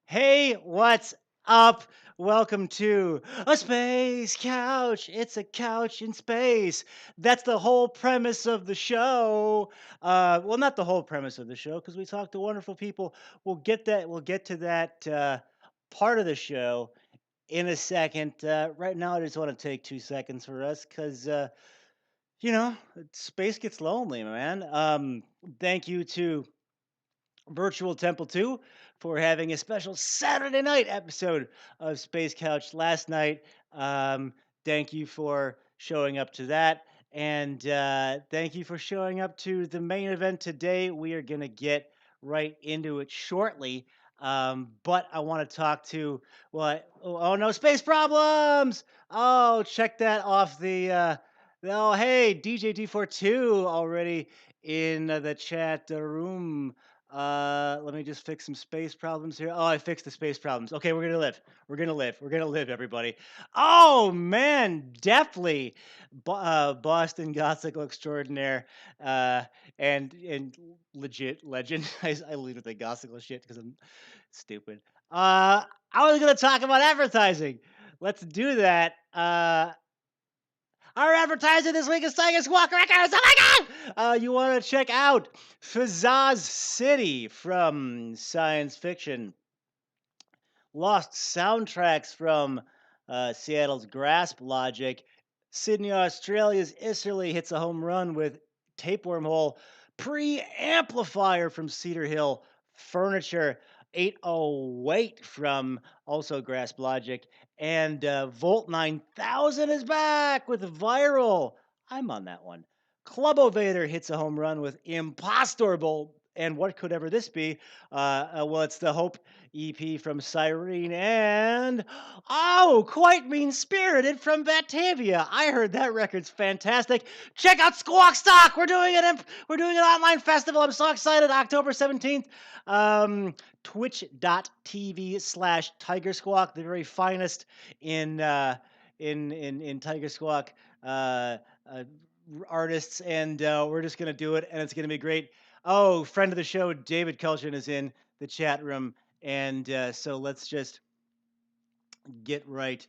Hey, what's up? Welcome to a space couch. It's a couch in space. That's the whole premise of the show. Well, not the whole premise of the show because we talk to wonderful people. We'll get that. We'll get to that part of the show in a second. Right now, I just want to take 2 seconds for us because space gets lonely, man. Thank you to Virtual Temple 2 for having a special Saturday night episode of Space Couch last night. Um, thank you for showing up to that. And thank you for showing up to the main event today. We are going to get right into it shortly. But I want to talk to what? Oh, no, space problems. Oh, check that off the. Oh, hey, DJ D42 already in the chat room. Let me just fix some space problems here. Oh, I fixed the space problems. Okay, we're gonna live. We're gonna live. We're gonna live, everybody. Oh man, definitely, Boston Gothic extraordinaire, uh, and legit legend. I lead with the Gothic shit because I'm stupid. I was gonna talk about advertising. Let's do that. Our advertiser this week is Tiger Squawk Records. Oh my God! You want to check out Fazaz City from science fiction. Lost soundtracks from Seattle's Grasp Logic. Sydney, Australia's Isserley hits a home run with Tapeworm Hole. Pre-amplifier from Cedar Hill Furniture. 808 from also Grasp Logic. And Volt 9000 is back with Viral. I'm on that one. Club Ovator hits a home run with Impostor Bowl. And what could ever this be? Well, it's the Hope EP from Cyrene and quite mean spirited from Batavia. I heard that record's fantastic. Check out Squawk Stock. We're doing an online festival. I'm so excited. October 17th. Twitch.tv/Tiger Squawk, the very finest in Tiger Squawk uh, artists, and we're just gonna do it, and it's gonna be great. Oh, friend of the show, David Kulchin is in the chat room. And so let's just get right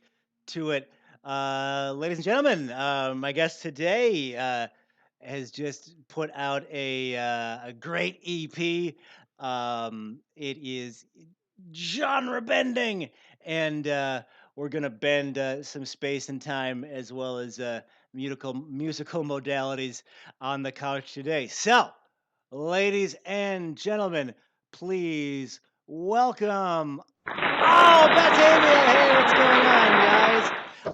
to it. Ladies and gentlemen, my guest today has just put out a great EP. It is genre bending, and we're going to bend some space and time as well as musical modalities on the couch today. So, ladies and gentlemen, please welcome. Oh, Batavia! Hey, what's going on, guys?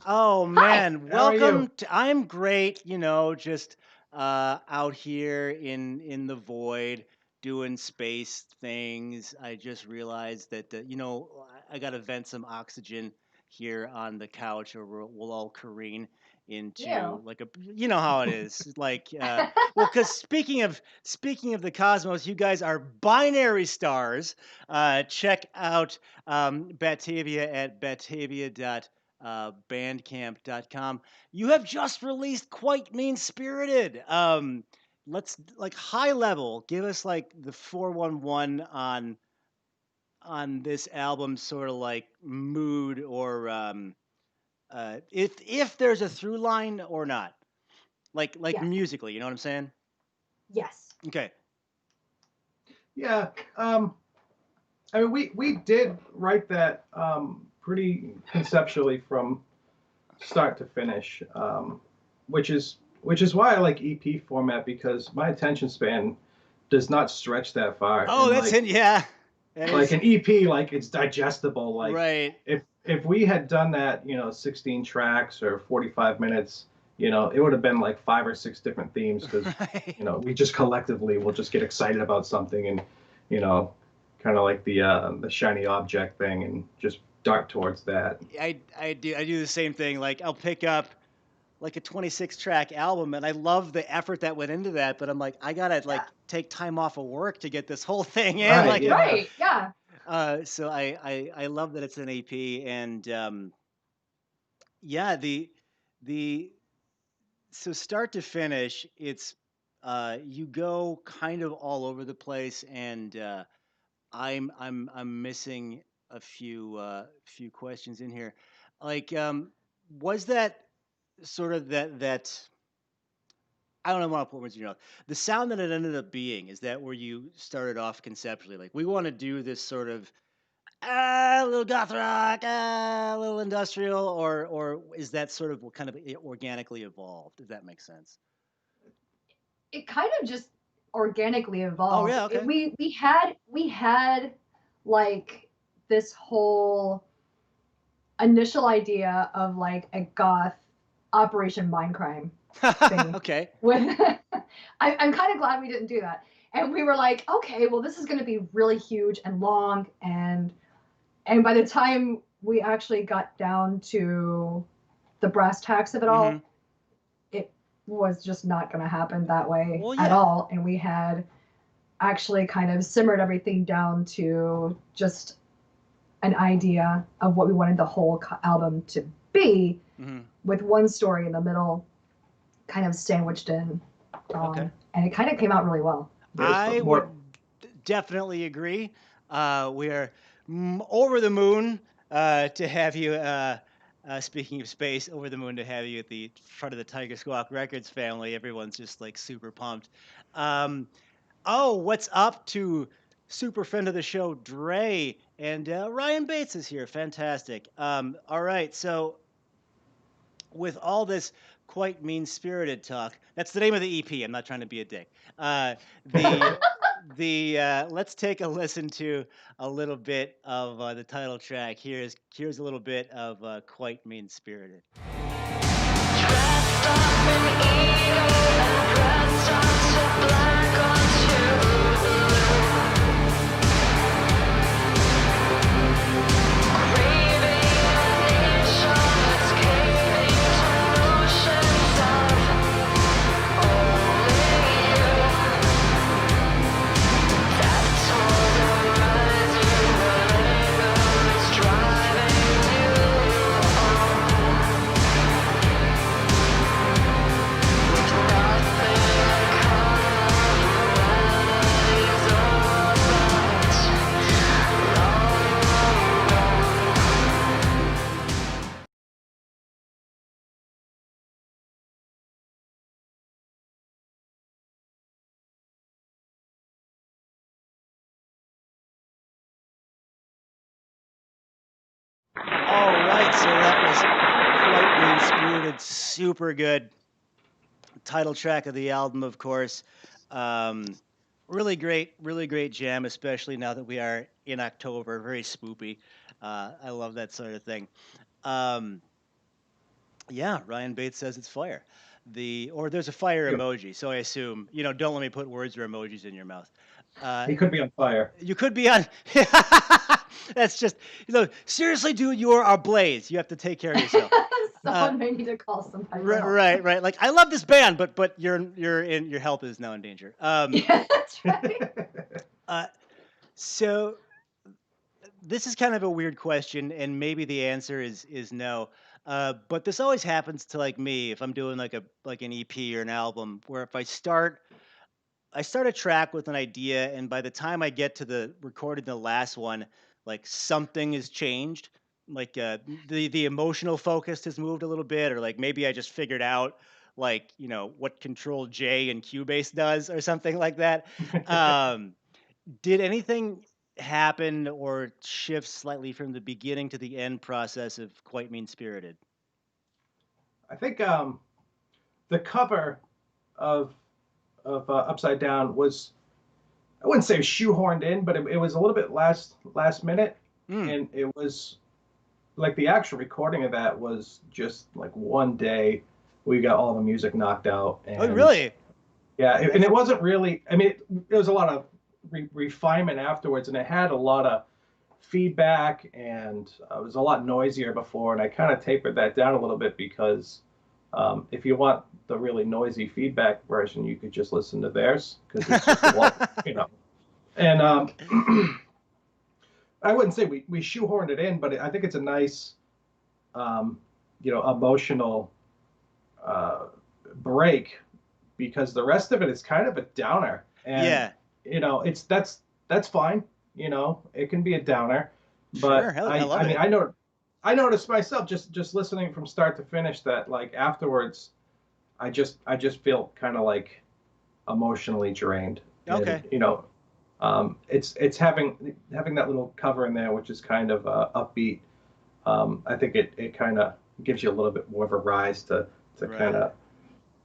Oh Hi. man, How are you? welcome to. I'm great. Just out here in the void doing space things. I just realized that I got to vent some oxygen here on the couch, or we'll all careen into You. like a. You know how it is, like. Well, because speaking of the cosmos, you guys are binary stars. Check out Batavia at batavia.bandcamp.com. You have just released Quite Mean Spirited. Let's like high level. Give us like the 411 on this album, sort of like mood or if there's a through line or not, like Yes. musically. You know what I'm saying? Yes. Okay. Yeah. I mean, we did write that pretty conceptually from start to finish, which is why I like EP format because my attention span does not stretch that far. Oh, And that's it. Yeah, that like is an EP, like it's digestible. Like right. if we had done that, 16 tracks or 45 minutes, it would have been like 5 or 6 different themes because Right. we just collectively will just get excited about something and you know kind of like the shiny object thing and just dart towards that. I do the same thing. Like I'll pick up like a 26 track album, and I love the effort that went into that. But I'm like, I gotta Yeah. like take time off of work to get this whole thing in. Right, Like, yeah. Right. Yeah. so I love that it's an AP, and yeah, the so start to finish, it's you go kind of all over the place, and I'm missing a few questions in here. Like, was that sort of that I don't know, want to put words in your mouth. The sound that it ended up being, is that where you started off conceptually? Like, we want to do this sort of a little goth rock, a little industrial, or is that sort of what kind of organically evolved? If that makes sense. It kind of just organically Oh evolved. yeah, okay. We had like this whole initial idea of like a goth Operation Mindcrime thing. Okay. With I'm kind of glad we didn't do that. And we were like, okay, well, this is going to be really huge and long, and by the time we actually got down to the brass tacks of it Hmm. all, it was just not going to happen that way Well, at yeah. all. And we had actually kind of simmered everything down to just an idea of what we wanted the whole album to be, Hmm. with one story in the middle, kind of sandwiched in. Okay. And it kind of came out really well. There's I more. would definitely agree. We are over the moon to have you. Speaking of space, over the moon to have you at the front of the Tiger Squawk Records family. Everyone's just like super pumped. Um, oh, what's up to super friend of the show, Dre, and Ryan Bates is here. Fantastic. All right, so with all this quite mean spirited talk, that's the name of the EP. I'm not trying to be a dick. The let's take a listen to a little bit of the title track. Here's a little bit of quite mean spirited. Dressed up in ego and pressed onto black onto craving a nation that's caving to notions of only you. That's all the rising anger is driving you on. All right, so that was quite mean spirited, super good title track of the album, of course. Really great jam, especially now that we are in October. Very spoopy. I love that sort of thing. Um, yeah, Ryan Bates says it's fire. Or there's a fire emoji, so I assume Don't let me put words or emojis in your mouth. He could be on fire. You could be on. That's just seriously, dude. You are ablaze. You have to take care of yourself. Someone may need to call somebody. Right. Like, I love this band, but your health is now in danger. Yeah, that's right. So this is kind of a weird question, and maybe the answer is no. But this always happens to like me if I'm doing like an EP or an album, where if I start a track with an idea, and by the time I get to the recording the last one, like something has changed. Like the emotional focus has moved a little bit, or like maybe I just figured out like what Control J and Cubase does, or something like that. Um, did anything happen or shift slightly from the beginning to the end process of Quite Mean Spirited? I think the cover of Upside Down was, I wouldn't say shoehorned in, but it was a little bit last minute, Mm. and it was like the actual recording of that was just like one day. We got all the music knocked out, Oh, and really? yeah, and it wasn't really. I mean, it was a lot of refinement afterwards, and it had a lot of feedback, and it was a lot noisier before, and I kind of tapered that down a little bit because if you want the really noisy feedback version, you could just listen to theirs because it's just a lot. And I wouldn't say we shoehorned it in, but I think it's a nice, emotional break because the rest of it is kind of a downer, and Yeah. it's that's fine. It can be a downer, But Sure, I love I mean, it. I noticed myself just listening from start to finish that like afterwards, I just feel kind of like emotionally drained. Okay. And it's having that little cover in there, which is kind of upbeat. I think it kind of gives you a little bit more of a rise to Right. kind of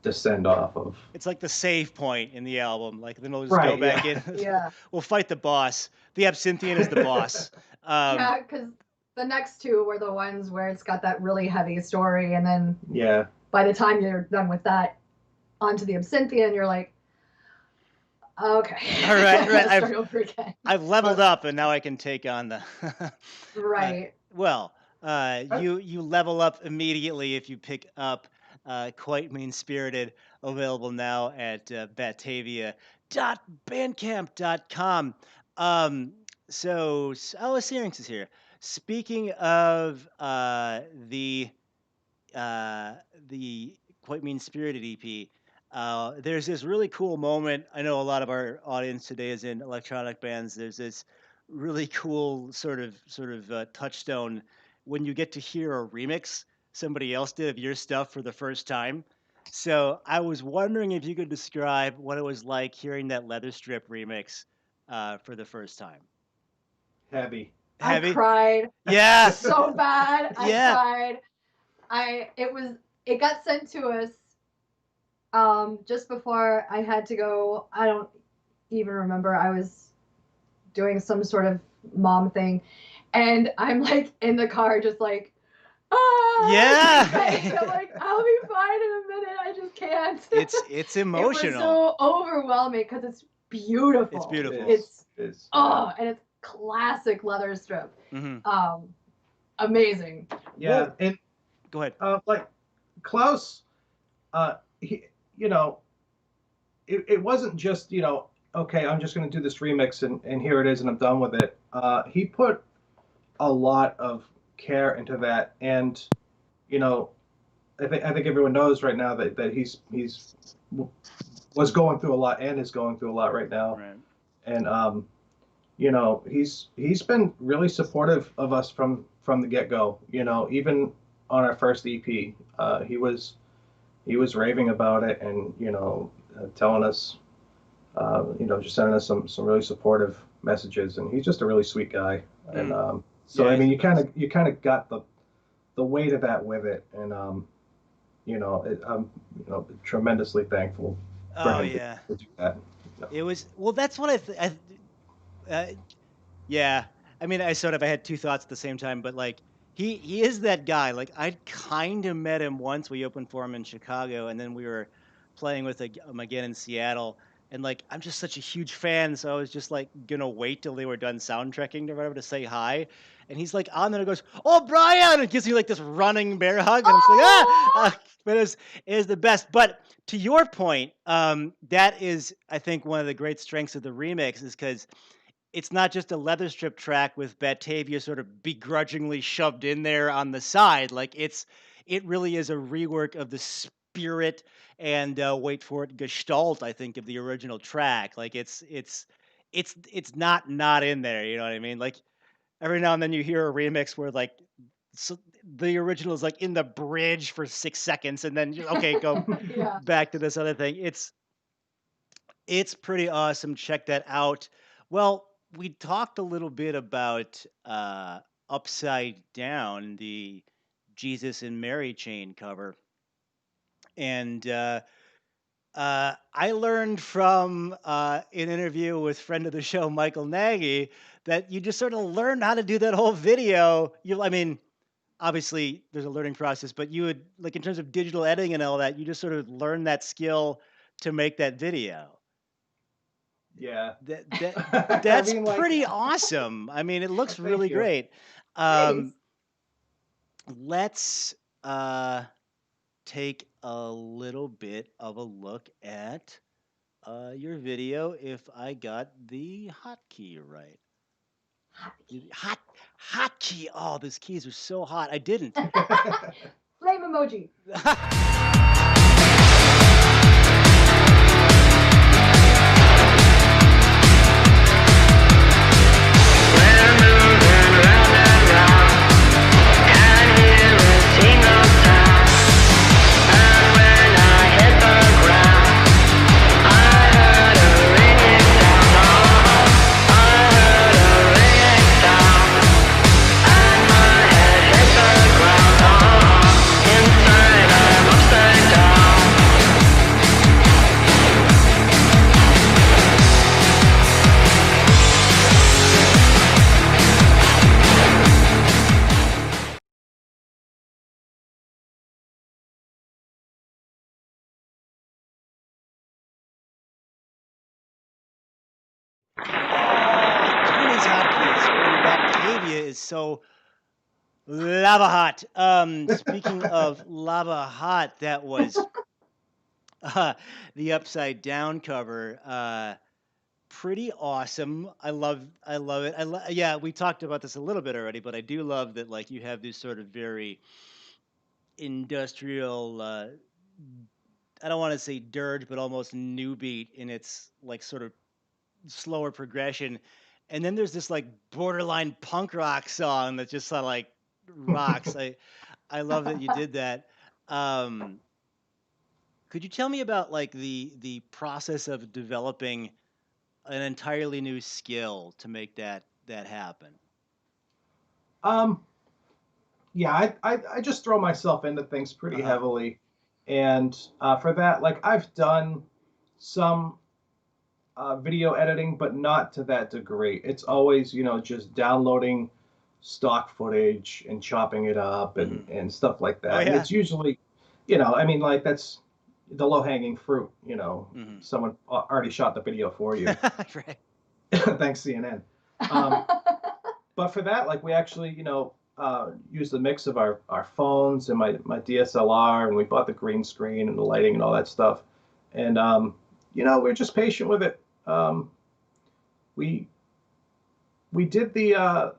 descend off of. It's like the save point in the album. Like then we'll just go Right, back yeah. in. Yeah. We'll fight the boss. The Absinthian is the boss. Yeah, because the next two were the ones where it's got that really heavy story, and then Yeah. by the time you're done with that, onto the Absinthian, you're like, okay. All right, right. Start over again. I've leveled up, and now I can take on the. Right. Well, you level up immediately if you pick up Quite Mean Spirited, available now at batavia.bandcamp.com. Syrinx is here. Speaking of the Quite Mean Spirited EP, there's this really cool moment. I know a lot of our audience today is in electronic bands. There's this really cool sort of touchstone when you get to hear a remix somebody else did of your stuff for the first time. So I was wondering if you could describe what it was like hearing that Leather Strip remix for the first time. Heavy. Heavy? I cried Yeah. so bad. I Yeah. cried. It got sent to us just before I had to go. I don't even remember. I was doing some sort of mom thing, and I'm like in the car just like, Yeah. I'm like, I'll be fine in a minute. I just can't. It's It emotional. was so overwhelming because it's beautiful. It's beautiful. It's It's and it's classic Leather Strip. Mhm. Amazing. yeah. Well- And Go ahead. like Klaus, he, it wasn't just, okay, I'm just going to do this remix and here it is and I'm done with it. He put a lot of care into that. And, I think everyone knows right now that he's was going through a lot and is going through a lot right now. Right. And, he's been really supportive of us from the get-go, even on our first EP. He was raving about it and, telling us, just sending us some really supportive messages, and he's just a really sweet guy. And so Yeah, I mean, you kind of got the weight of that with it, and I'm tremendously thankful for Oh him yeah. to do that. It was well. That's what yeah. I mean, I had two thoughts at the same time, but like he is that guy. Like I kind of met him once. We opened for him in Chicago, and then we were playing with him again in Seattle. And like I'm just such a huge fan, so I was just like gonna wait till they were done soundtracking or whatever to say hi. And he's like on there and goes, "Oh, Brian!" and gives me like this running bear hug, and I'm just like, ah! But it is the best. But to your point, that is, I think, one of the great strengths of the remix is because it's not just a Leather Strip track with Batavia sort of begrudgingly shoved in there on the side. Like it really is a rework of the spirit and wait for it gestalt, I think, of the original track. Like it's not in there. You know what I mean? Like every now and then you hear a remix where like the original is like in the bridge for 6 seconds, and then okay, go Yeah. back to this other thing. It's pretty awesome. Check that out. Well, we talked a little bit about Upside Down, the Jesus and Mary chain cover. And I learned from an interview with friend of the show, Michael Nagy, that you just sort of learn how to do that whole video. I mean, obviously there's a learning process, but you would, like in terms of digital editing and all that, you just sort of learn that skill to make that video. Yeah. That's I mean, like- pretty awesome. I mean, it looks Thank really you. great. Thanks. Let's take a little bit of a look at your video if I got the hotkey right. Hotkey. Oh, these keys are so hot. I didn't. Flame emoji. We're moving around is so lava hot. Speaking of lava hot, that was uh, the upside down cover. Pretty awesome. I love it. Yeah, we talked about this a little bit already, but I do love that like you have this sort of very industrial I don't want to say dirge, but almost new beat in its like sort of slower progression. And then there's this like borderline punk rock song that just sort of like rocks. I love that you did that. Um, could you tell me about like the process of developing an entirely new skill to make that happen? Um, yeah, I just throw myself into things pretty Uh-huh. heavily, and for that, like I've done some video editing, but not to that degree. It's always, just downloading stock footage and chopping it up Hmm. and stuff like Oh that. And yeah. it's usually, I mean, like that's the low hanging fruit. Hmm. Someone already shot the video for you. Right. Thanks, CNN. Um, but for that, like we actually, use the mix of our phones and my DSLR, and we bought the green screen and the lighting and all that stuff. And we're just patient with it. We we did the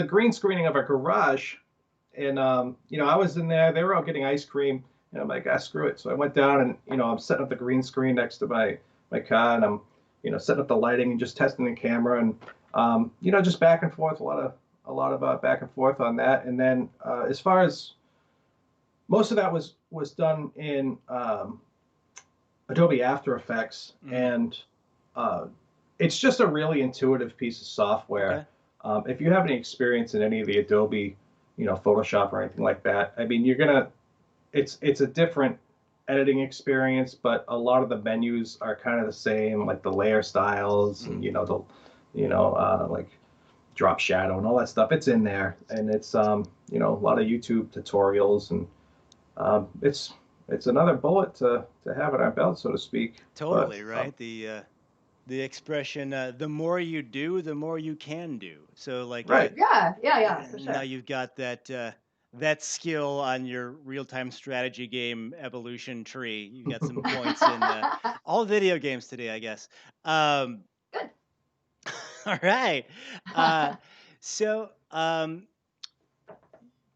green screening of our garage, and I was in there. They were all getting ice cream, and I'm like, ah, screw it. So I went down and I'm setting up the green screen next to my car, and I'm setting up the lighting and just testing the camera, and just back and forth, a lot of back and forth on that. And then as far as most of that was done in Adobe After Effects, Hmm. and uh, it's just a really intuitive piece of software. Okay. If you have any experience in any of the Adobe, Photoshop or anything like that, I mean, it's a different editing experience, but a lot of the menus are kind of the same, like the layer styles and Hmm. like drop shadow and all that stuff. It's in there, and it's a lot of YouTube tutorials, and it's another bullet to have in our belt, so to speak. But Totally, right? The expression the more you do, the more you can do. So like right. Yeah, yeah, yeah, for now sure. you've got that skill on your real-time strategy game evolution tree. You've got some points in all video games today, I guess. Um, Good. all right. Uh, so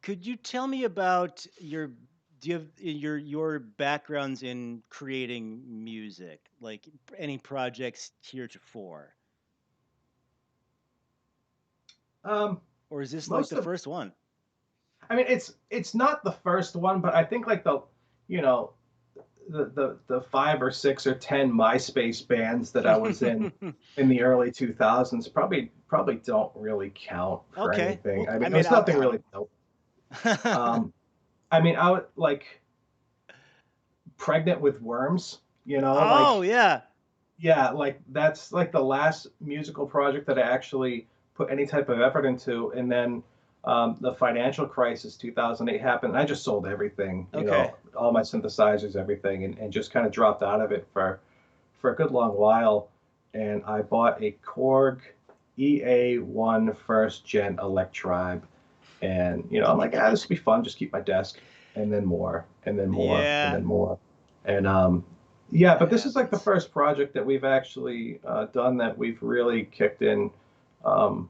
could you tell me about do you have your backgrounds in creating music, like any projects heretofore, um, or is this like most the of first one? I mean, it's not the first one, but I think like you know the 5 or 6 or 10 MySpace bands that I was in the early 2000s probably don't really count for Okay, anything. well, I I mean, it mean, was I'll nothing count really dope. Um, I mean, I would like Pregnant with Worms, Oh like yeah. yeah, like that's like the last musical project that I actually put any type of effort into. And then the financial crisis 2008 happened. And I just sold everything, Okay. all my synthesizers, everything, and just kind of dropped out of it for a good long while. And I bought a Korg EA1 first gen Electribe. And, I'm like, this would be fun. Just keep my desk. And then more, and then more, and Yeah, then more. And yeah, that but this is like the happens. first project that we've actually done that we've really kicked in um,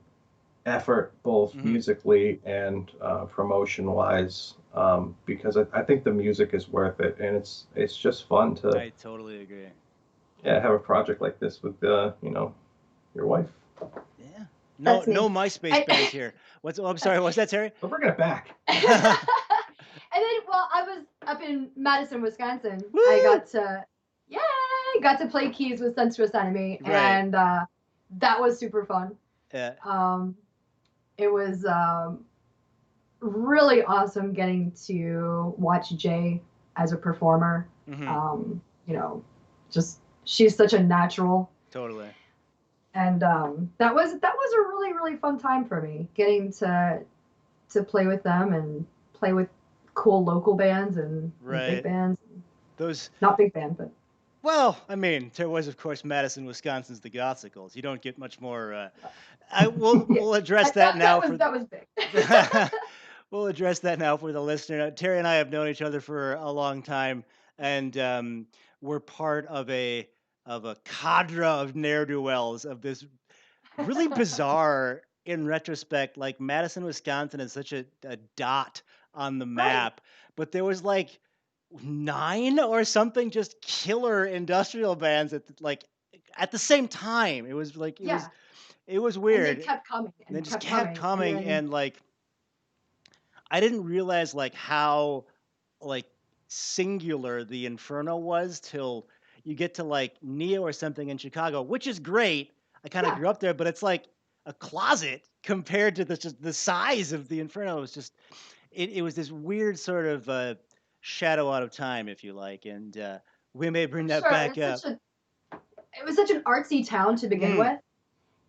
effort, both Hmm. musically and promotion wise, because I think the music is worth it, and it's just fun to I totally agree. yeah have a project like this with your wife. Yeah. No, That's no me. MySpace And, bands here. What's? Oh, I'm sorry. What's that, Terry? We're bringing it back. and then, well, I was up in Madison, Wisconsin. I Woo! got to play keys with Sensuous Enemy, Right. and that was super fun. Yeah. Um, it was really awesome getting to watch Jay as a performer. Hmm. Um, you know, just she's such a natural, Totally. and that was a really really fun time for me getting to play with them and play with cool local bands and big Right. bands. Those. Not big band, but Well, I mean, there was, of course, Madison, Wisconsin's the Gothsicles. You don't get much more. Yeah, We'll address that, that that, now that for was that was big. we'll address that now for the listener. Terry and I have known each other for a long time, and we're part of a cadre of ne'er do wells of this really bizarre. In retrospect, like Madison, Wisconsin is such a dot on the Right. map, but there was like 9 or something just killer industrial bands at the same time. It was like Yeah. it was And they weird. And kept coming they and just kept kept coming. And coming, then, and like I didn't realize like how like singular the Inferno was till you get to like Neo or something in Chicago, which is great. I kind of yeah, grew up there, but it's like a closet compared to just the size of the Inferno. It was just it was this weird sort of shadow out of time, if you like, and we may for bring that sure. And back up. it was such an artsy town to begin Mm, with.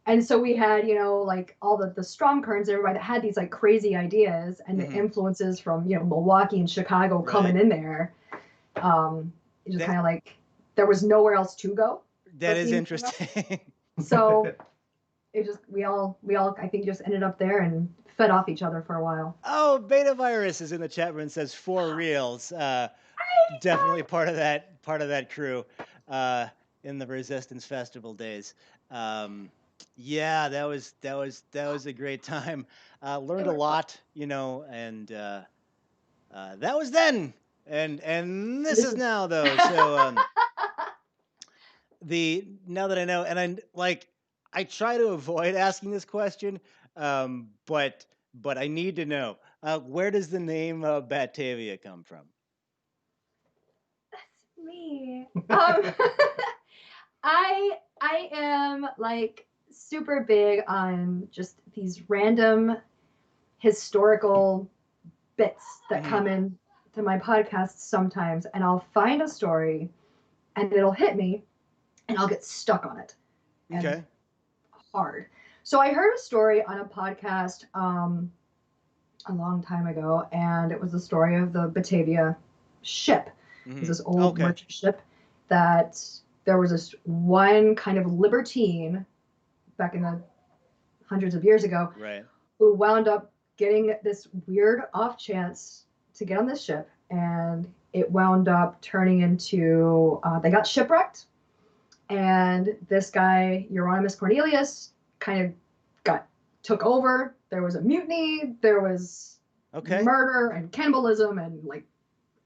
And so we had, like all the strong currents, everybody that had these like crazy ideas and the hmm. influences from, Milwaukee and Chicago coming Right. in there. It just That kind of like there was nowhere else to go that but is the Inferno. interesting. So it just we all I think just ended up there and fed off each other for a while. Oh, Beta Virus is in the chat room and says 4 reals. Definitely part of that crew uh, in the Resistance Festival days. Um, yeah, that was a great time. They Learned a were fun. lot, and that was then, and And this this is is now though. So the now that I know, and I try to avoid asking this question, but I need to know where does the name Batavia come from? me. I am like super big on just these random historical bits that Hmm. come in to my podcasts sometimes, and I'll find a story and it'll hit me and I'll get stuck on it and Okay. hard. So I heard a story on a podcast a long time ago, and it was the story of the Batavia ship. It was Hmm. this old Okay. merchant ship that there was this one kind of libertine back in the hundreds of years ago Right. who wound up getting this weird off chance to get on this ship, and it wound up turning into they got shipwrecked, and this guy Euronymous Cornelius kind of got took over. There was a mutiny, there was Okay. murder and cannibalism, and like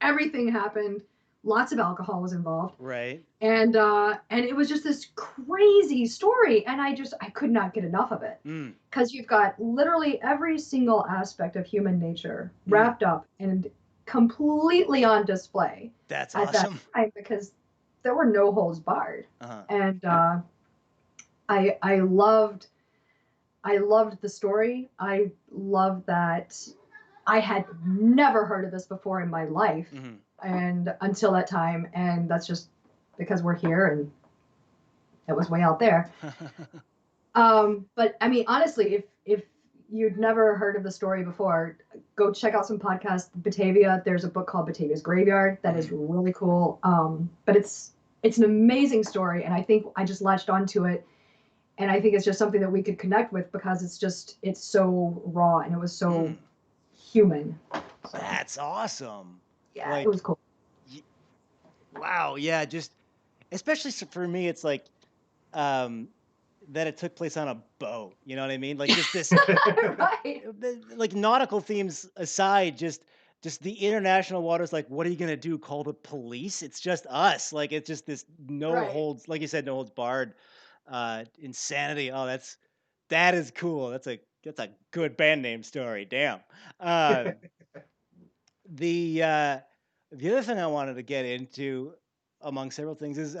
everything happened. Lots of alcohol was involved, Right. and it was just this crazy story, and I could not get enough of it Mm. because you've got literally every single aspect of human nature Mm. wrapped up and completely on display That's at that awesome. time because there were no holds barred, Uh-huh. and I loved the story. I loved that I had never heard of this before in my life, Hmm. and until that time, and that's just because we're here and it was way out there. But I mean, honestly, if you'd never heard of the story before, go check out some podcasts. Batavia, there's a book called Batavia's Graveyard that is Hmm. really cool. But it's an amazing story, and I think I just latched onto it, and I think it's just something that we could connect with because it's so raw and it was so Mm. human. So That's awesome. yeah, it Like, was cool. y- wow. Yeah. Just especially for me, it's like um, that it took place on a boat. You know what I mean? Like just this Right, like nautical themes aside, just the international waters. Like, what are you gonna do? Call the police? It's just us. Like, it's just this no right. holds, like you said, no holds barred insanity. Oh, that is cool. That's a good band name story. Damn. Uh, the uh, the other thing I wanted to get into, among several things, is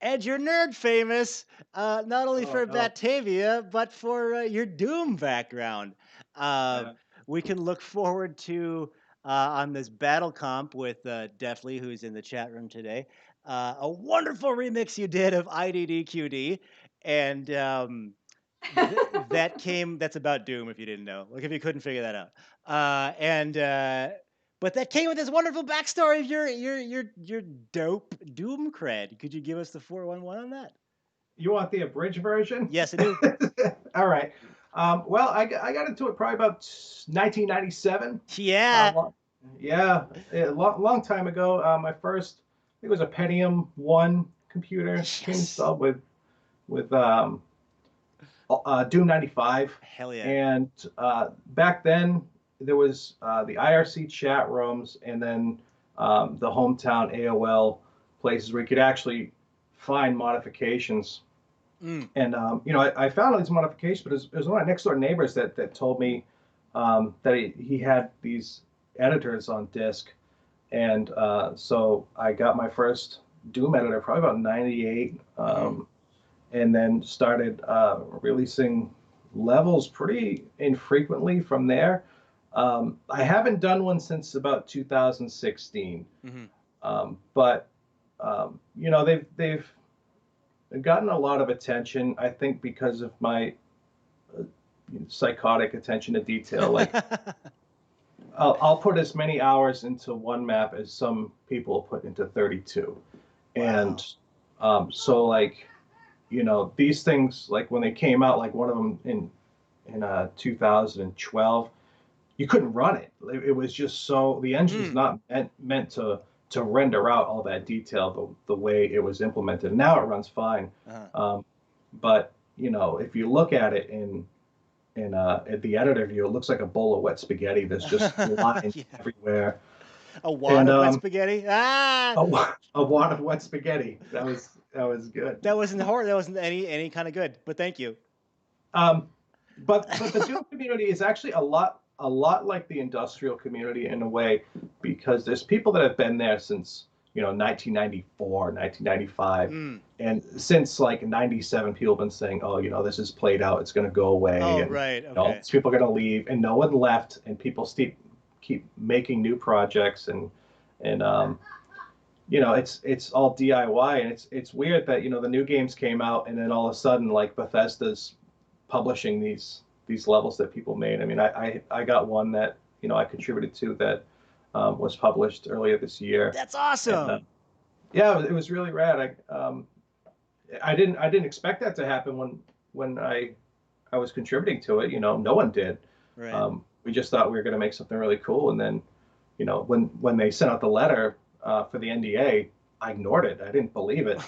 Ed, you're nerd famous, not only Oh for no. Batavia, but for your Doom background. Uh, Yeah. we can look forward to on this battle comp with Defley, who's in the chat room today, a wonderful remix you did of IDDQD, and that's about Doom if you didn't know, like if you couldn't figure that out, and But that came with this wonderful backstory of your dope Doom cred. Could you give us the 411 on that? You want the abridged version? Yes, I do. All right. Well, I got into it probably about 1997. Yeah. Yeah, a long time ago. My first, I think it was a Pentium 1 computer. Came Yes. installed with Doom 95. Hell yeah. And back then, there was the IRC chat rooms and then the hometown AOL places where you could actually find modifications. Mm. And I found all these modifications, but it was one of my next door neighbors that told me that he had these editors on disk, and so I got my first Doom editor probably about '98, and then started releasing levels pretty infrequently from there. I haven't done one since about 2016, but they've gotten a lot of attention, I think, because of my psychotic attention to detail. Like, I'll put as many hours into one map as some people put into 32. Wow. And so, like, these things, like when they came out, like one of them in 2012, you couldn't run it. It was just so, the engine's not meant to render out all that detail the way it was implemented. Now it runs fine. But if you look at it at the editor view, it looks like a bowl of wet spaghetti. There's just lines everywhere. A wad of wet spaghetti. A wad of wet spaghetti. That was good. That wasn't hard. That wasn't any kind of good. But thank you. But the Doom community is actually a lot like the industrial community in a way, because there's people that have been there since 1994, 1995, and since like 97, people have been saying, oh, this is played out, it's going to go away. Oh, and, right. Okay. These people are going to leave, and no one left, and people keep making new projects, and it's all DIY, and it's weird that the new games came out, and then all of a sudden, like, Bethesda's publishing these levels that people made. I mean, I got one that I contributed to that was published earlier this year. That's awesome. And, yeah, it was really rad. I didn't expect that to happen when I was contributing to it. No one did. Right. We just thought we were going to make something really cool, and then when they sent out the letter for the NDA, I ignored it. I didn't believe it.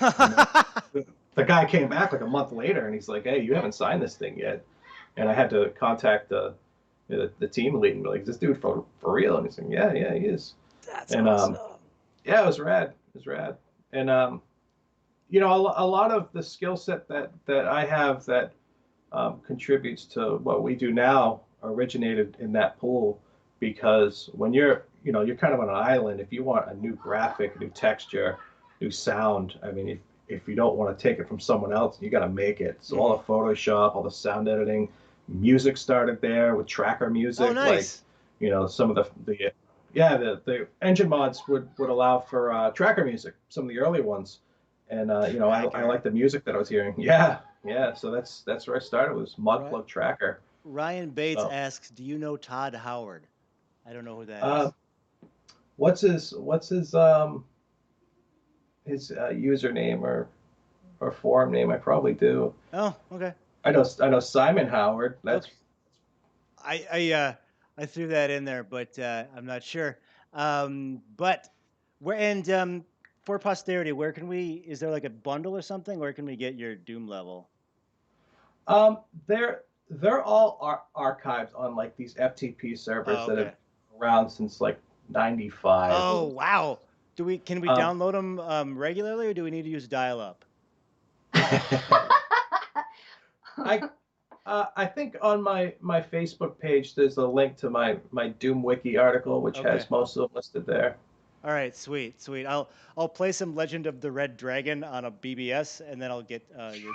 The guy came back like a month later, and he's like, "Hey, you haven't signed this thing yet." And I had to contact the team lead and be like, "Is this dude for real?" And he's like, "Yeah, he is." That's awesome. Yeah, it was rad. And a lot of the skill set that I have that contributes to what we do now originated in that pool, because when you're kind of on an island, if you want a new graphic, new texture, new sound, I mean, if you don't want to take it from someone else, you got to make it. So all the Photoshop, all the sound editing, music started there with tracker music. Oh, nice. Like, some of the engine mods would allow for tracker music, some of the early ones. And I like the music that I was hearing. Yeah. So that's where I started, was Modplug Tracker. Ryan Bates asks, "Do you know Todd Howard?" I don't know who that is. What's his username or forum name? I probably do. Oh, okay. I know Simon Howard. That's I threw that in there, but I'm not sure. But for posterity, where can we? Is there like a bundle or something? Where can we get your Doom level? They're all archived on like these FTP servers that have been around since like 95. Oh, wow. Can we download them regularly, or do we need to use dial-up? I think on my Facebook page there's a link to my Doom Wiki article, which has most of them listed there. All right, sweet. I'll play some Legend of the Red Dragon on a BBS, and then I'll get your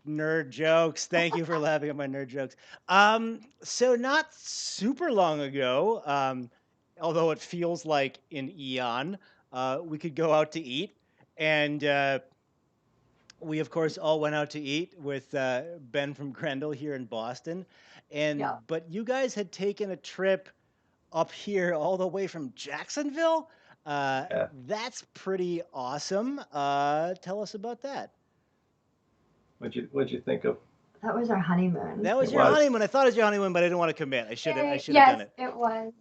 nerd jokes. Thank you for laughing at my nerd jokes. So not super long ago, although it feels like an eon, we could go out to eat, and we of course all went out to eat with Ben from Grendel here in Boston, but you guys had taken a trip up here all the way from Jacksonville. Yeah. That's pretty awesome. Tell us about that. What'd you think of? That was our honeymoon. That was It your was. honeymoon. I thought it was your honeymoon, but I didn't want to commit. I should have done Yes, it. it was.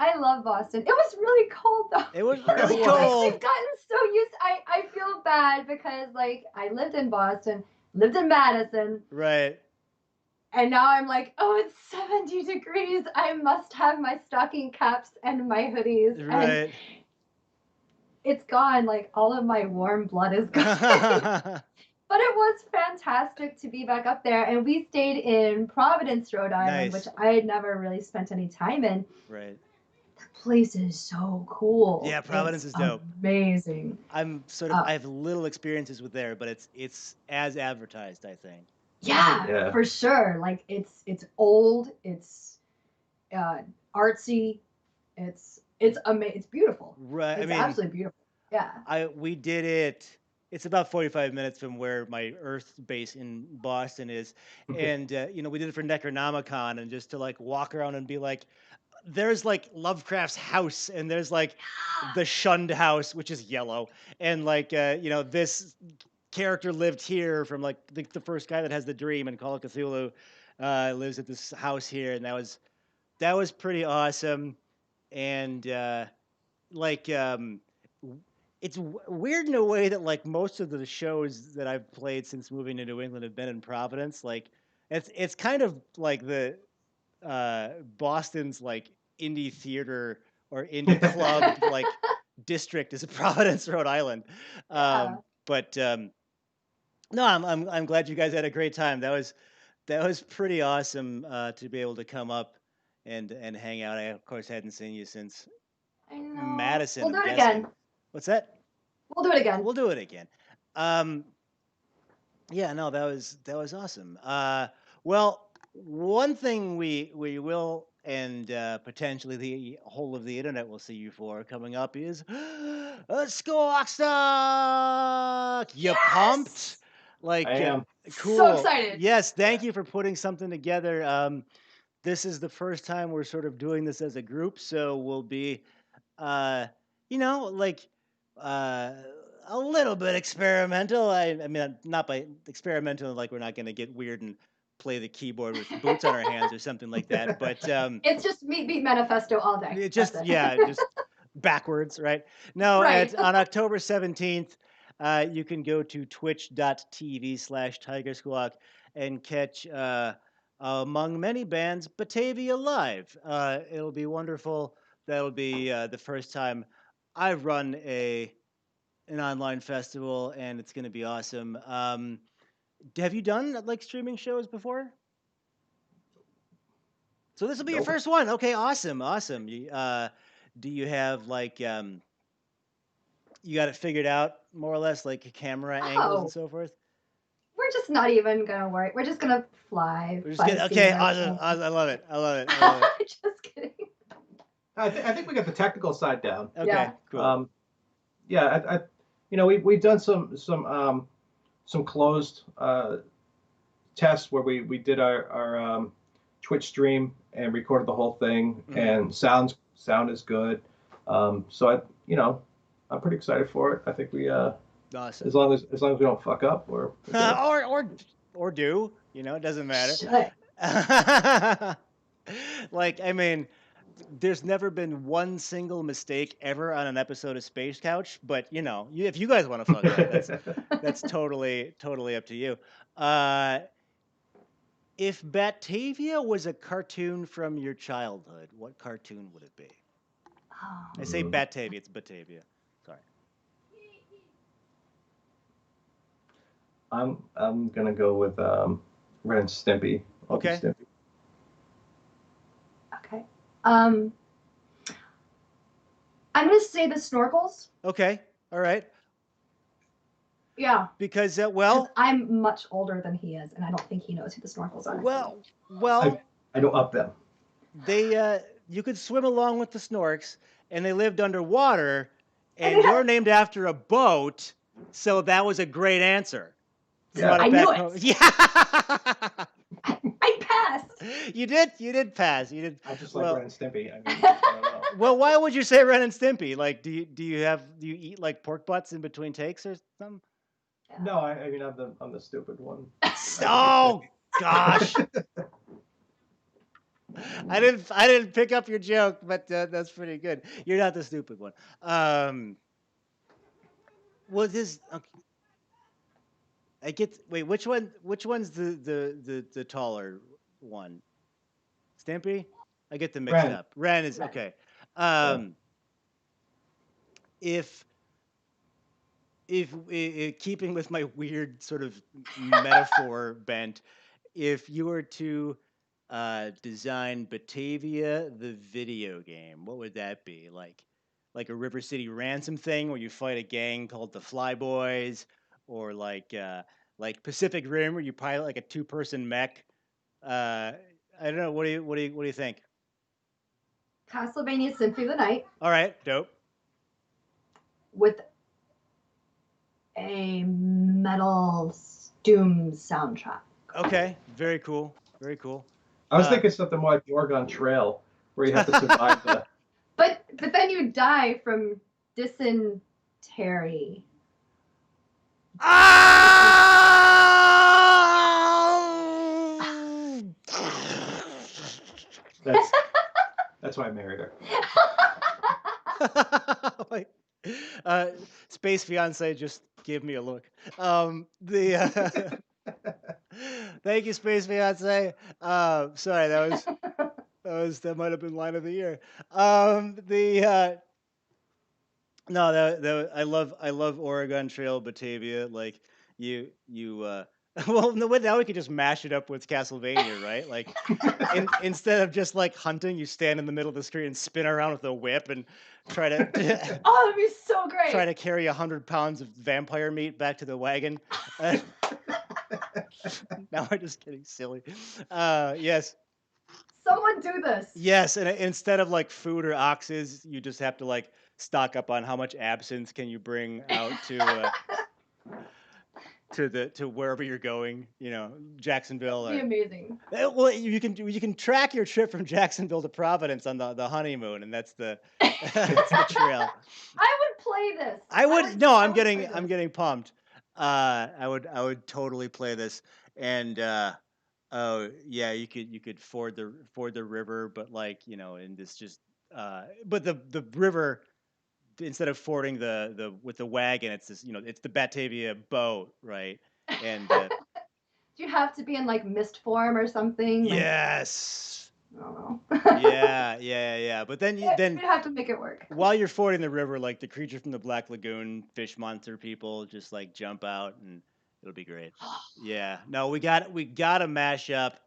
I love Boston. It was really cold though. It was Yeah, really it was. cold. I've gotten so used. I feel bad because like I lived in Boston, lived in Madison, Right. and now I'm like, oh, it's 70 degrees. I must have my stocking caps and my hoodies, and Right. it's gone. Like all of my warm blood is gone. But it was fantastic to be back up there, and we stayed in Providence, Rhode Island, Nice. which I had never really spent any time in. Right. The place is so cool. Yeah, Providence It's is dope. amazing. I'm sort of Uh, I have little experiences with there, but it's as advertised, I think. Yeah, Yeah. for sure. Like it's old, it's artsy, it's it's beautiful. Right. I It's mean, absolutely beautiful. Yeah. we did it. It's about 45 minutes from where my Earth base in Boston is, and we did it for Necronomicon, and just to like walk around and be like, there's like Lovecraft's house, and there's like the shunned house, which is yellow, and like this character lived here from like the first guy that has the dream in Call of Cthulhu lives at this house here, and that was pretty awesome, and like it's weird in a way that like most of the shows that I've played since moving to New England have been in Providence. Like it's kind of like the Boston's like indie theater or indie club like district is Providence, Rhode Island. Yeah. But no, I'm glad you guys had a great time. That was pretty awesome to be able to come up and hang out. I of course hadn't seen you since I know. Madison. We'll do I'm it guessing. again. What's that? We'll do it again. We'll do it again. Yeah, no, that was awesome. Well, one thing we will and potentially the whole of the internet will see you for coming up is a Squawk Stock. You pumped? Like I am. cool. So excited. Yes, thank you for putting something together. This is the first time we're sort of doing this as a group, so we'll be like uh, a little bit experimental. I mean, not by experimental, like we're not going to get weird and play the keyboard with boots on our hands or something like that. But It's just meat beat manifesto all day. it just, That's it. yeah, just backwards, right? No, Right. on October 17th, you can go to twitch.tv/Tiger Squawk and catch, among many bands, Batavia Live. It'll be wonderful. That'll be the first time I've run an online festival, and it's going to be awesome. Have you done like streaming shows before? So this will be your Nope. first one. Okay, awesome, awesome. Do you have like you got it figured out more or less, like camera angles Oh. and so forth? We're just not even gonna worry. We're just gonna fly. We're just by kidding. seat Okay, and awesome, everything. awesome. I love it. I love it. I love it. Just kidding. I think we got the technical side down. Okay, Yeah. cool. Yeah, we've done some closed tests where we did our Twitch stream and recorded the whole thing, Mhm. and sound is good. So I'm pretty excited for it. I think we Awesome. as long as we don't fuck up, we're good. or do, it doesn't matter. Shut. Like, I mean, there's never been one single mistake ever on an episode of Space Couch, but if you guys want to fuck up, that's totally up to you. If Batavia was a cartoon from your childhood, what cartoon would it be? I say Batavia, it's Batavia. Sorry. I'm gonna go with Ren and Stimpy. Opie Okay. Stimpy. Okay. I'm gonna say the snorkels. Okay. All right. Yeah. Because 'Cause I'm much older than he is, and I don't think he knows who the snorkels are. well, I know up them. they you could swim along with the snorks, and they lived underwater, and And they you're named after a boat, so that was a great answer. Yeah. Brought I back knew home. it. Yeah. I passed. You did pass. You did. I just like Well, Ren and Stimpy. I mean, I don't know. well, why would you say Ren and Stimpy? Like, do you eat like pork butts in between takes or something? No, I mean I'm the stupid one. Oh gosh, I didn't pick up your joke, but that's pretty good. You're not the stupid one. Was this? Okay, I get. Wait, which one? Which one's the taller one? Stimpy? I get them mixed Ren. up. Ren is Ren. okay. Yeah. If keeping with my weird sort of metaphor bent, if you were to design Batavia the video game, what would that be like a River City Ransom thing where you fight a gang called the Flyboys, or like Pacific Rim where you pilot like a two-person mech? I don't know. What do you think? Castlevania Symphony of the Night All right, dope. with a metal doom soundtrack. Okay, very cool. Very cool. I was thinking something more like the Oregon Trail, where you have to survive the. But then you die from dysentery. That's why I married her. Like, Space Fiance just gave me a look. Thank you, Space Fiance. Sorry, that might have been line of the year. No, I love Oregon Trail Batavia. Like you well, no, now we could just mash it up with Castlevania, right? Like instead of just like hunting, you stand in the middle of the screen and spin around with a whip and try to Oh, that'd be so great. try to carry 100 pounds of vampire meat back to the wagon. Now we're just getting silly. Yes. Someone do this. Yes, and instead of like food or oxes, you just have to like stock up on how much absinthe can you bring out to wherever you're going. You know, Jacksonville. That'd be amazing. Well, you can track your trip from Jacksonville to Providence on the honeymoon, and that's the that's the trail. I would play this. I would no, I'm play this. getting pumped. I would totally play this, and oh yeah, you could ford the river, but like in this just but the river, instead of fording the with the wagon, it's this it's the Batavia boat, right? And Do you have to be in like mist form or something? Like, yes, I don't know. yeah. But then you have to make it work. while you're fording the river, like the creature from the Black Lagoon, fish monster people just like jump out and it'll be great. Yeah. No, we gotta mash up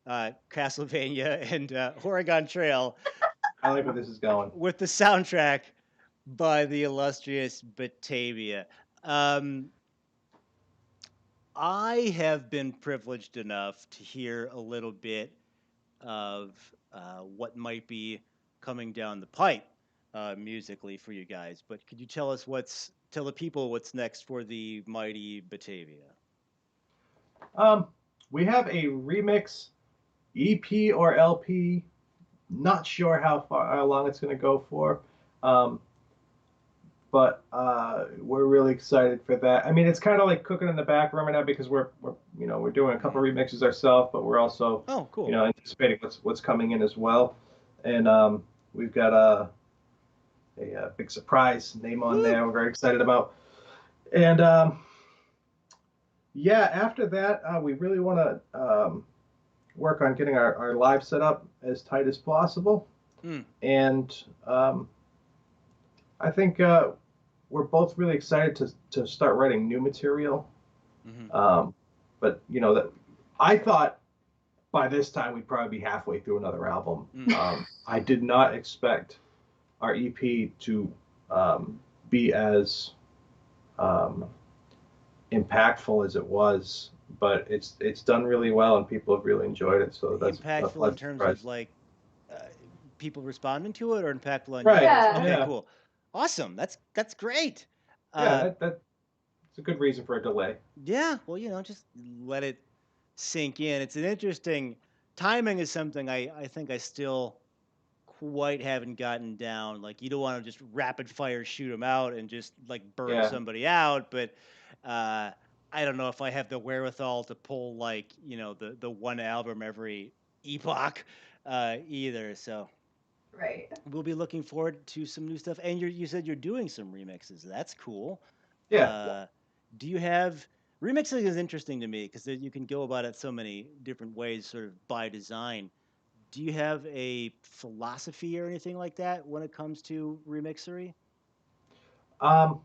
Castlevania and Oregon Trail I like where this is going. with the soundtrack by the illustrious Batavia. I have been privileged enough to hear a little bit of what might be coming down the pipe musically for you guys. But could you tell the people what's next for the mighty Batavia? We have a remix EP or LP. Not sure how long it's going to go for, but we're really excited for that. I mean, it's kind of like cooking in the back room right now because we're doing a couple remixes ourselves, but we're also cool. Anticipating what's coming in as well, and we've got a big surprise name on there. We're very excited about, and yeah, after that we really want to work on getting our live setup as tight as possible, and I think we're both really excited to start writing new material. But that I thought by this time we'd probably be halfway through another album. I did not expect our EP to be as impactful as it was, but it's done really well and people have really enjoyed it. So that's impactful in terms of like people responding to it, or impactful on right. you? Yeah. Okay, Yeah. cool, awesome. That's great. Yeah, that's a good reason for a delay. Yeah, well, just let it sink in. It's an interesting timing is something I think I still quite haven't gotten down. Like you don't want to just rapid fire shoot them out and just like burn Yeah. somebody out, but uh, I don't know if I have the wherewithal to pull like the one album every epoch either. So Right. we'll be looking forward to some new stuff. And you said you're doing some remixes. That's cool. Yeah. Do you have remixing is interesting to me because you can go about it so many different ways, sort of by design. Do you have a philosophy or anything like that when it comes to remixery? Um,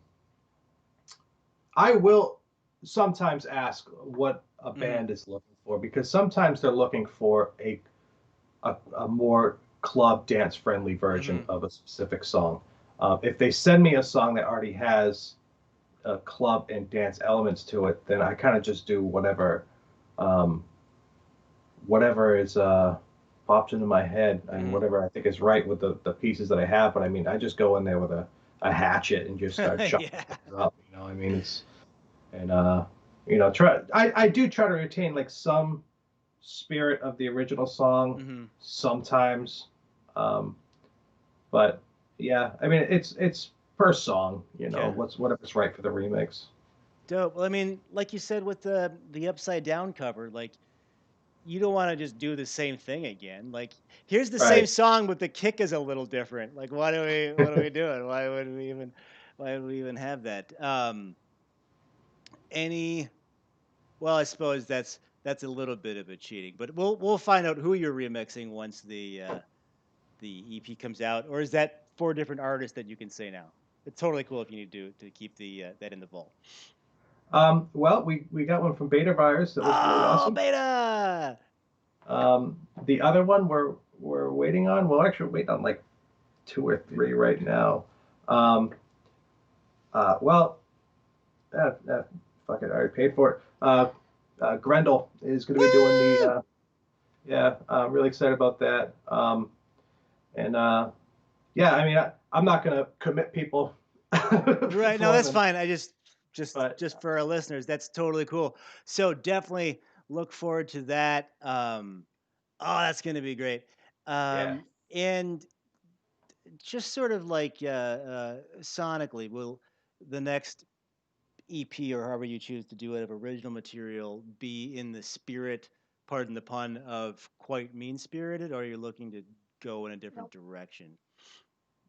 I will sometimes ask what a Mm-hmm. band is looking for because sometimes they're looking for a more club dance friendly version Mm-hmm. of a specific song. If they send me a song that already has club and dance elements to it, then I kind of just do um, whatever is pops into my head and Mm-hmm. whatever I think is right with the pieces that I have. But I mean, I just go in there with a hatchet and just start chopping Yeah. things up. I mean, it's and try. I do try to retain like some spirit of the original song Mm-hmm. sometimes, um, but yeah, I mean, it's per song. Okay. Whatever's right for the remix. Dope. Well, I mean, like you said with the upside down cover, like you don't want to just do the same thing again. Like here's the same Right. song, but the kick is a little different. Like what are we doing? Why would we even have that? Any Well, I suppose that's a little bit of a cheating, but we'll find out who you're remixing once the EP comes out, or is that four different artists that you can say now? It's totally cool if you need to keep the that in the vault. Well, we got one from Beta Virus that was really Oh, awesome. beta! The other one we're waiting on. Well, actually, we're waiting on like two or three right now. Um, well, fuck it, I already paid for it. Grendel is going to be doing the. Woo! Yeah, I'm really excited about that. And yeah, I mean, I'm not going to commit people Right, no, for that's them, fine. I just but just for our listeners, that's totally cool. So definitely look forward to that. Oh, that's gonna be great. yeah, And just sort of like sonically, will the next EP or however you choose to do it of original material be in the spirit, pardon the pun, of quite mean spirited, or are you looking to go in a different Nope. direction?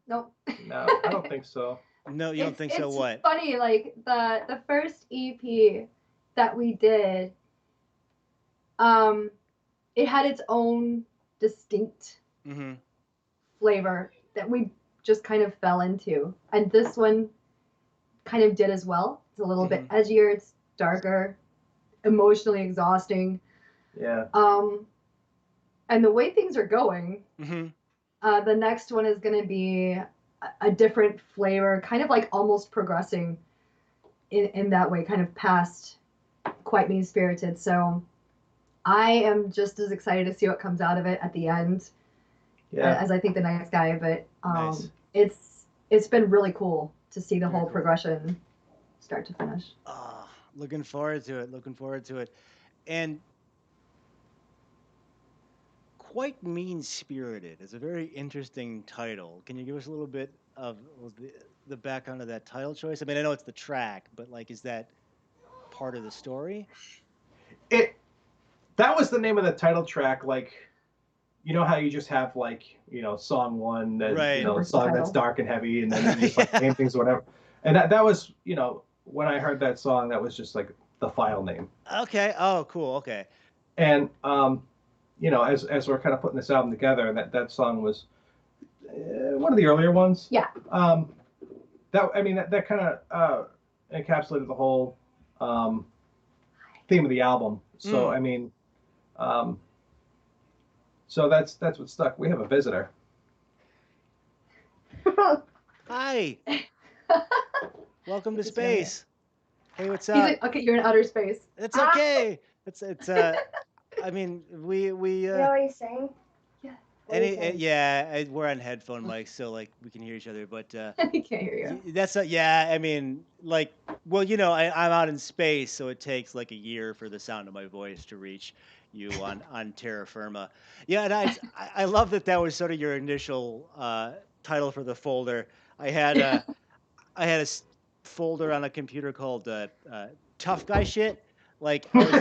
Nope. no, I don't think so. No, you don't think so? It's What? funny, like the first EP that we did, um, it had its own distinct Mm-hmm. flavor that we just kind of fell into. And this one kind of did as well. It's a little Mm-hmm. bit edgier, it's darker, emotionally exhausting. Yeah, Um, and the way things are going, Mm-hmm. the next one is going to be a different flavor, kind of like almost progressing in that way, kind of past quite mean spirited. So I am just as excited to see what comes out of it at the end yeah, as I think the next guy. But Nice. it's been really cool to see the Very whole cool. progression start to finish. Ah, looking forward to it. Looking forward to it. And quite mean spirited is a very interesting title. Can you give us a little bit of the background of that title choice? I mean, I know it's the track, but like, is that part of the story? it that was the name of the title track. Like, you know how you just have like song one, then Right. a Universal song that's title. dark and heavy, and then you just like Yeah. name things or whatever. And that was when I heard that song, that was just like the file name. Okay. Oh, cool. Okay. And as we're kind of putting this album together, that song was one of the earlier ones. Yeah. That kind of encapsulated the whole um, theme of the album. So Mm. I mean, um, so that's what stuck. We have a visitor. Hi. Welcome to He's right here. space. Hey, what's He's up? like, okay, you're in outer space. It's okay. It's I mean, we You know what he's saying? Yeah. What are you saying? yeah, we're on headphone mics, so like we can hear each other. But He can't hear you. that's yeah. I mean, like Well, you know, I'm out in space, so it takes like a year for the sound of my voice to reach you on terra firma. Yeah, and I love that that was sort of your initial title for the folder. I had Yeah. a I had a folder on a computer called tough guy shit. Like I was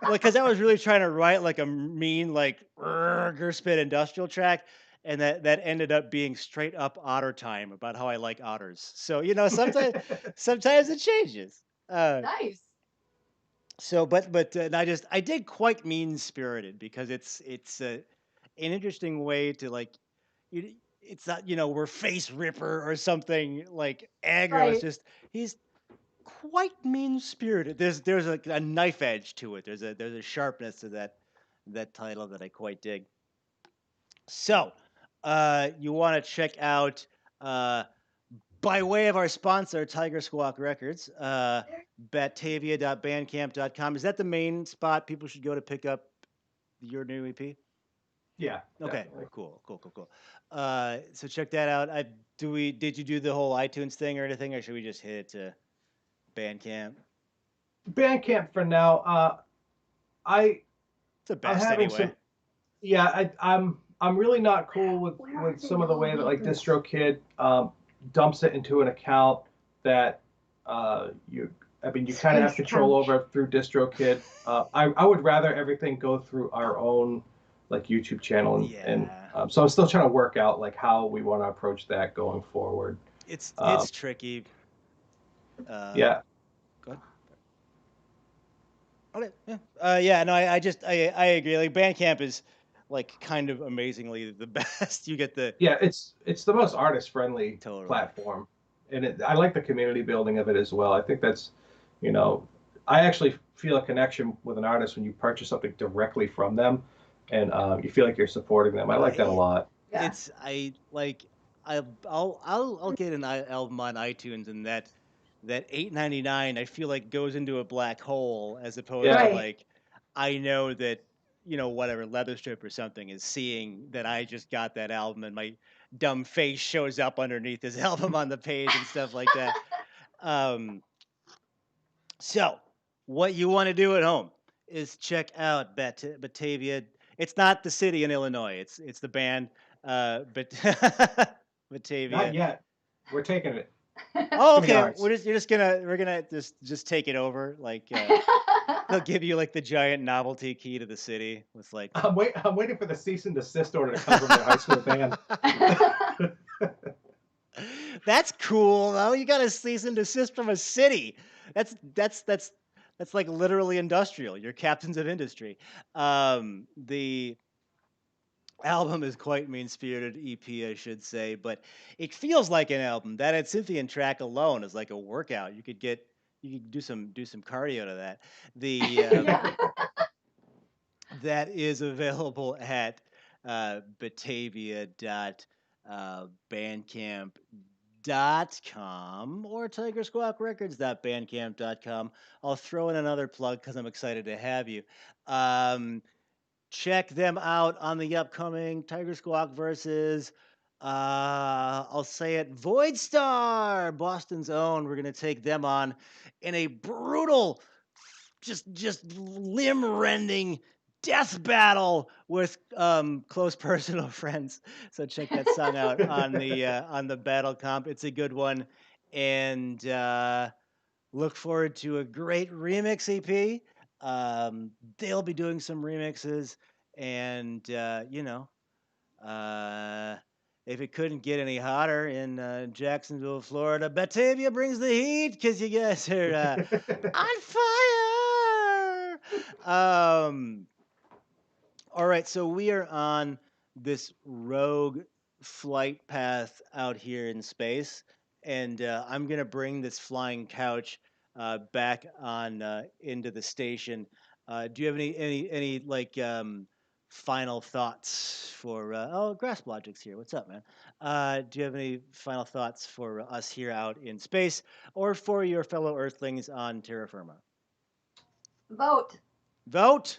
like, because I was really trying to write like a mean like Gerspit industrial track, and that ended up being straight up otter time about how I like otters. So you know, sometimes it changes. Uh, Nice. but and I did quite mean spirited because it's an interesting way to like it's not, you know, we're face ripper or something like aggro. It's Right. just he's quite mean spirited. There's a knife edge to it. There's a sharpness to that title that I quite dig. So, you want to check out uh, by way of our sponsor, Tiger Squawk Records, batavia.bandcamp.com. Is that the main spot people should go to pick up your new EP? Yeah, Okay, definitely. cool. So check that out. Did you do the whole iTunes thing or anything, or should we just hit it to Bandcamp? Bandcamp for now. I It's the I'm best having anyway. some. Yeah, I'm really not cool with Where are some the of the way yellow that like papers? DistroKid dumps it into an account that you. I mean, you kind of have Space control couch. over through DistroKid. I would rather everything go through our own like YouTube channel, and Yeah. so I'm still trying to work out like how we want to approach that going forward. Um, It's tricky. Uh, yeah, go ahead. Okay. Yeah. Yeah. No, I agree. Like Bandcamp is like kind of amazingly the best. You get the yeah, it's the most artist friendly totally. platform, and I like the community building of it as well. I think that's, you know, I actually feel a connection with an artist when you purchase something directly from them, and you feel like you're supporting them. I like that a I lot. Yeah. I like I'll get an album on iTunes, and that 8.99 I feel like goes into a black hole as opposed to Yeah, Right. like I know that, you know, whatever leather strip or something is seeing that I just got that album and my dumb face shows up underneath his album on the page and stuff like that. Um, so, what you want to do at home is check out Batavia. It's not the city in Illinois. It's the band, but not Batavia. yet. We're taking it. It's Oh, gonna be okay. ours. We're gonna just take it over. Like they'll give you like the giant novelty key to the city with like. I'm waiting for the cease and desist order to come from their high school band. That's cool though. You got to cease and desist from a city. That's that's like literally industrial. You're captains of industry. The album is quite mean spirited EP, I should say, but it feels like an album. That Cynthian track alone is like a workout. You could do some cardio to that. The Yeah. that is available at Batavia dot bandcamp.com or tigersquawkrecords.bandcamp.com. I'll throw in another plug because I'm excited to have you. Um, check them out on the upcoming Tiger Squawk versus I'll say it, Void Star, Boston's own. We're gonna take them on in a brutal, just limb rending death battle with close personal friends. So check that song out on the battle comp. It's a good one, and look forward to a great remix EP. They'll be doing some remixes, and you know, uh, if it couldn't get any hotter in Jacksonville, Florida, Batavia brings the heat because you guys are on fire. All right, so we are on this rogue flight path out here in space, and I'm gonna bring this flying couch back on into the station. Do you have any like final thoughts for? Oh, Grasp Logic's here. What's up, man? Do you have any final thoughts for us here out in space, or for your fellow Earthlings on terra firma? Vote. Vote.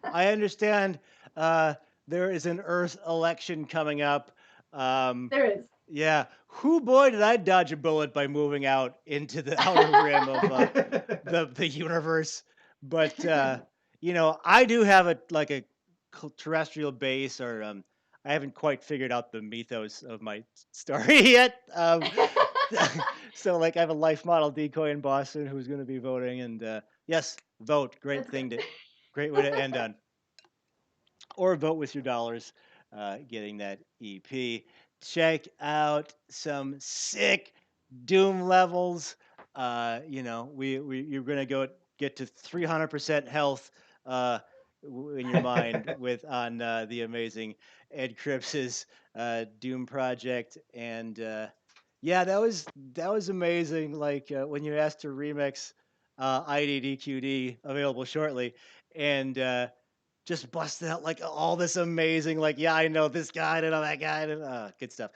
I understand uh, there is an Earth election coming up. Um, There is. Yeah. Who boy did I dodge a bullet by moving out into the outer rim of the universe. But I do have a terrestrial base, or I haven't quite figured out the mythos of my story yet. So like I have a life model decoy in Boston who's going to be voting, and yes, vote. That's good. Great way to end on. Or vote with your dollars, getting that EP. Check out some sick Doom levels. You're gonna get to 300% health in your mind with on the amazing Ed Cripps's Doom project, and yeah, that was amazing. Like when you asked to remix IDDQD available shortly, and just busted out like all this amazing, like, yeah, I know this guy, I know that guy, good stuff.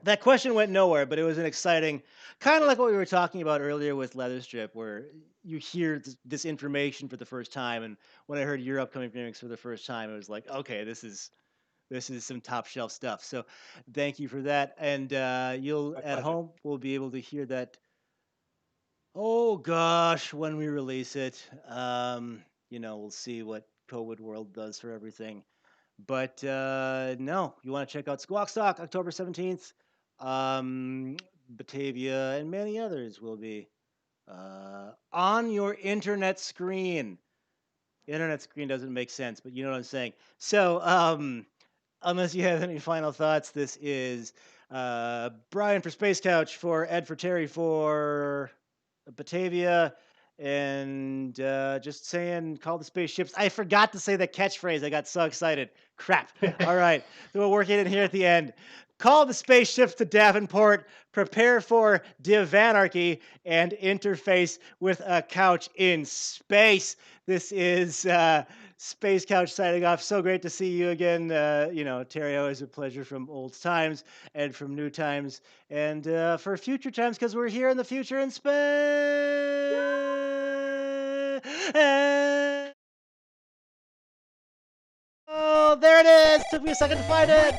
That question went nowhere, but it was an exciting, kind of like what we were talking about earlier with Leatherstrip, where you hear this information for the first time. And when I heard your upcoming remix for the first time, it was like, okay, this is some top shelf stuff. So thank you for that. And you'll My at pleasure. home will be able to hear that. Oh gosh, when we release it, we'll see what COVID world does for everything. But no, you want to check out Squawk Stock October 17th. Batavia and many others will be on your internet screen. Internet screen doesn't make sense, but you know what I'm saying. So, unless you have any final thoughts, this is Brian for Space Couch, for Ed, for Terry, for Batavia, and just saying, call the spaceships. I forgot to say the catchphrase. I got so excited. Crap. All right. So we'll work it in here at the end. Call the spaceships to Davenport. Prepare for Divanarchy and interface with a couch in space. This is Space Couch signing off. So great to see you again. Terry, always a pleasure from old times and from new times, and for future times, because we're here in the future in space. Oh, there it is. Took me a second to find it.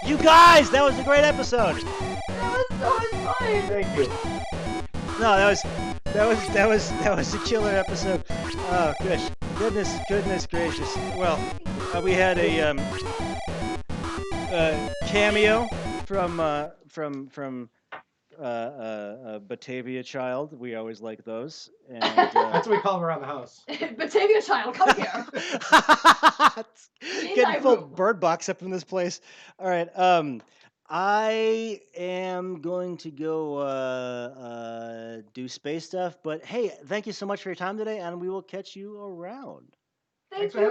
You guys, that was a great episode. That was so much fun. Thank you. No, that was a killer episode. Oh, goodness gracious. Well, we had a cameo from Batavia Child. We always like those. And That's what we call them around the house. Batavia child, come here. getting my full room. bird box up in this place. All right. I am going to go do space stuff. But hey, thank you so much for your time today, and we will catch you around. Thank Thanks for you.